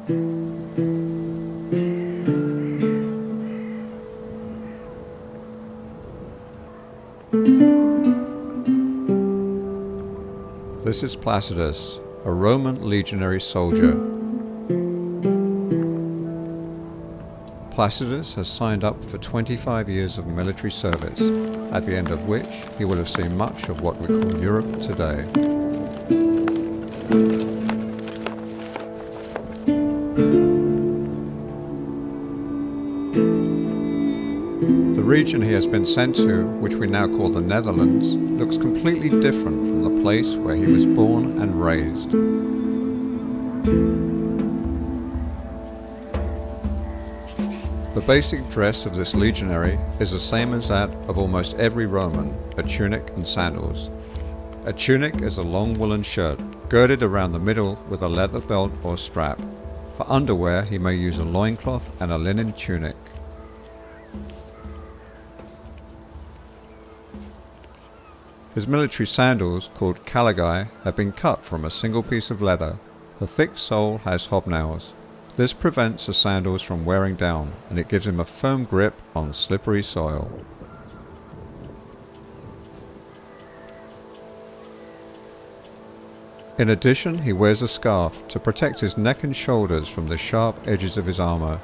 This is Placidus, a Roman legionary soldier. Placidus has signed up for 25 years of military service, at the end of which he will have seen much of what we call Europe today. The region he has been sent to, which we now call the Netherlands, looks completely different from the place where he was born and raised. The basic dress of this legionary is the same as that of almost every Roman, a tunic and sandals. A tunic is a long woolen shirt, girded around the middle with a leather belt or strap. For underwear he may use a loincloth and a linen tunic. His military sandals, called caligae, have been cut from a single piece of leather. The thick sole has hobnails. This prevents the sandals from wearing down, and it gives him a firm grip on slippery soil. In addition, he wears a scarf to protect his neck and shoulders from the sharp edges of his armour.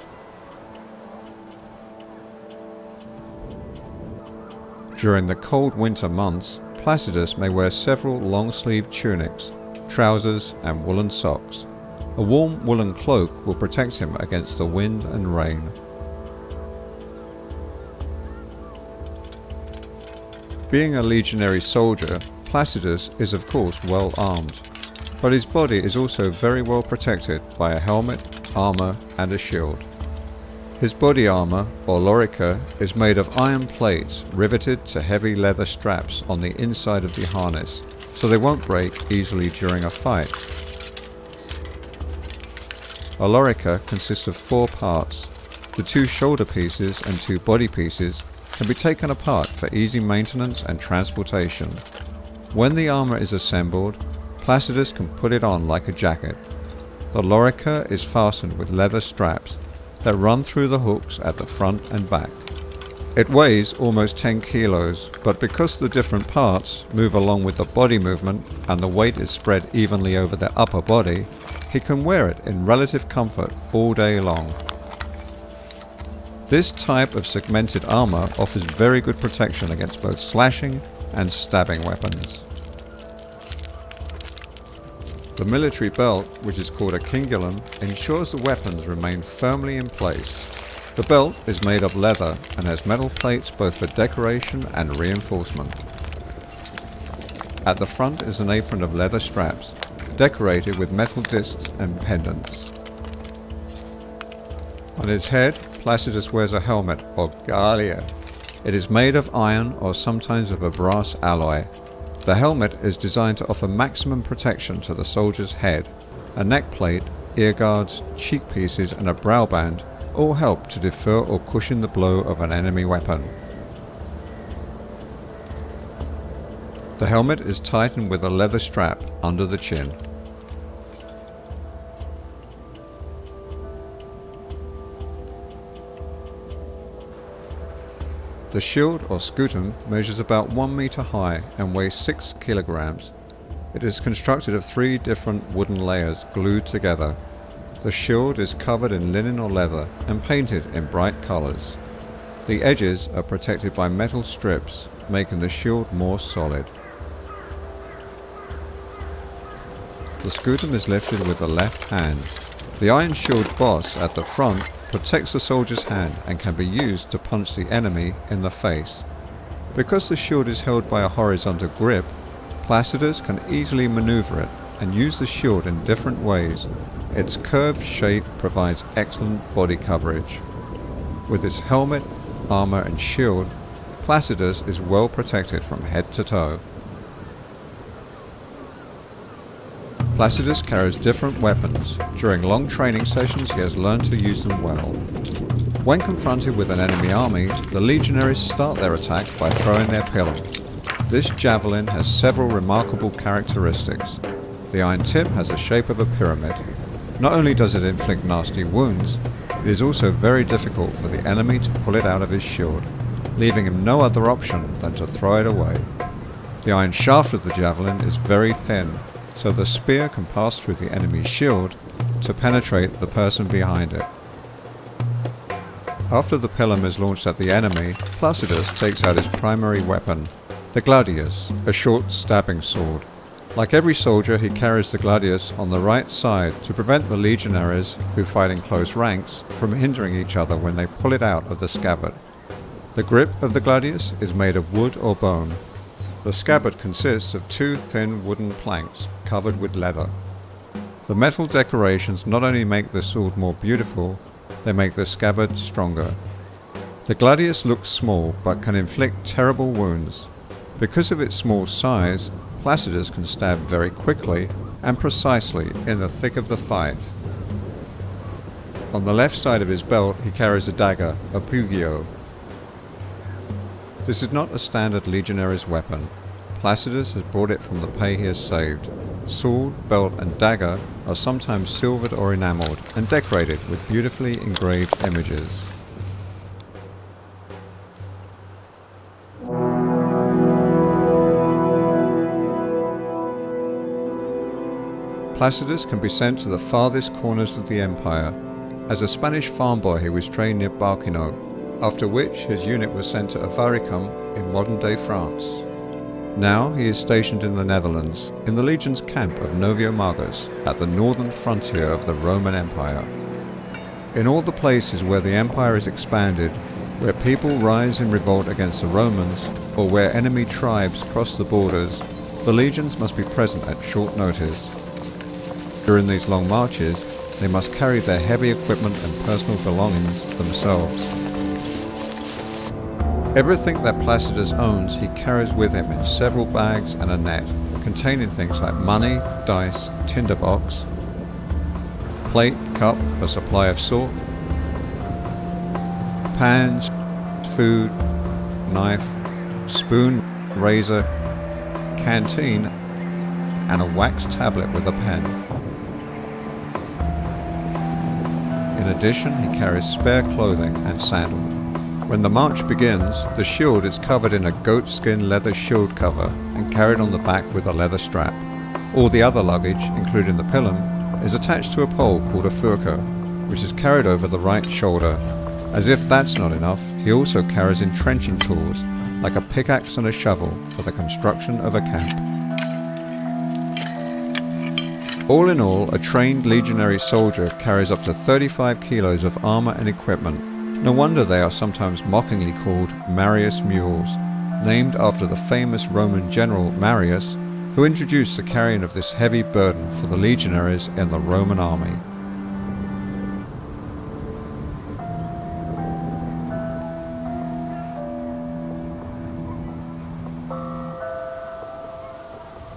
During the cold winter months, Placidus may wear several long-sleeved tunics, trousers and woolen socks. A warm woolen cloak will protect him against the wind and rain. Being a legionary soldier, Placidus is of course well armed, but his body is also very well protected by a helmet, armour and a shield. His body armour, or lorica, is made of iron plates riveted to heavy leather straps on the inside of the harness, so they won't break easily during a fight. A lorica consists of 4 parts. The 2 shoulder pieces and 2 body pieces can be taken apart for easy maintenance and transportation. When the armour is assembled, Placidus can put it on like a jacket. The lorica is fastened with leather straps that run through the hooks at the front and back. It weighs almost 10 kilos, but because the different parts move along with the body movement and the weight is spread evenly over the upper body, he can wear it in relative comfort all day long. This type of segmented armour offers very good protection against both slashing and stabbing weapons. The military belt, which is called a cingulum, ensures the weapons remain firmly in place. The belt is made of leather and has metal plates both for decoration and reinforcement. At the front is an apron of leather straps, decorated with metal discs and pendants. On his head, Placidus wears a helmet, or galea. It is made of iron or sometimes of a brass alloy. The helmet is designed to offer maximum protection to the soldier's head. A neck plate, ear guards, cheek pieces and a brow band all help to defer or cushion the blow of an enemy weapon. The helmet is tightened with a leather strap under the chin. The shield, or scutum, measures about 1 meter high and weighs 6 kilograms. It is constructed of 3 different wooden layers glued together. The shield is covered in linen or leather and painted in bright colors. The edges are protected by metal strips, making the shield more solid. The scutum is lifted with the left hand. The iron shield boss at the front protects the soldier's hand and can be used to punch the enemy in the face. Because the shield is held by a horizontal grip, Placidus can easily maneuver it and use the shield in different ways. Its curved shape provides excellent body coverage. With its helmet, armor and shield, Placidus is well protected from head to toe. Placidus carries different weapons. During long training sessions he has learned to use them well. When confronted with an enemy army, the legionaries start their attack by throwing their pilum. This javelin has several remarkable characteristics. The iron tip has the shape of a pyramid. Not only does it inflict nasty wounds, it is also very difficult for the enemy to pull it out of his shield, leaving him no other option than to throw it away. The iron shaft of the javelin is very thin, so the spear can pass through the enemy's shield to penetrate the person behind it. After the pilum is launched at the enemy, Placidus takes out his primary weapon, the gladius, a short stabbing sword. Like every soldier, he carries the gladius on the right side to prevent the legionaries, who fight in close ranks, from hindering each other when they pull it out of the scabbard. The grip of the gladius is made of wood or bone. The scabbard consists of two thin wooden planks covered with leather. The metal decorations not only make the sword more beautiful, they make the scabbard stronger. The gladius looks small but can inflict terrible wounds. Because of its small size, Placidus can stab very quickly and precisely in the thick of the fight. On the left side of his belt he carries a dagger, a pugio. This is not a standard legionary's weapon. Placidus has brought it from the pay he has saved. Sword, belt and dagger are sometimes silvered or enamelled and decorated with beautifully engraved images. Placidus can be sent to the farthest corners of the empire. As a Spanish farm boy he was trained near Barquino, after which his unit was sent to Avaricum in modern-day France. Now he is stationed in the Netherlands, in the legion's camp of Noviomagus, at the northern frontier of the Roman Empire. In all the places where the empire is expanded, where people rise in revolt against the Romans, or where enemy tribes cross the borders, the legions must be present at short notice. During these long marches, they must carry their heavy equipment and personal belongings themselves. Everything that Placidus owns he carries with him in several bags and a net, containing things like money, dice, tinderbox, plate, cup, a supply of salt, pans, food, knife, spoon, razor, canteen, and a wax tablet with a pen. In addition, he carries spare clothing and sandal. When the march begins, the shield is covered in a goatskin leather shield cover and carried on the back with a leather strap. All the other luggage, including the pilum, is attached to a pole called a furca, which is carried over the right shoulder. As if that's not enough, he also carries entrenching tools, like a pickaxe and a shovel, for the construction of a camp. All in all, a trained legionary soldier carries up to 35 kilos of armour and equipment. No wonder they are sometimes mockingly called Marius mules, named after the famous Roman general Marius, who introduced the carrying of this heavy burden for the legionaries in the Roman army.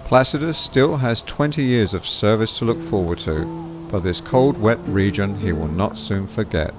Placidus still has 20 years of service to look forward to, but this cold, wet region he will not soon forget.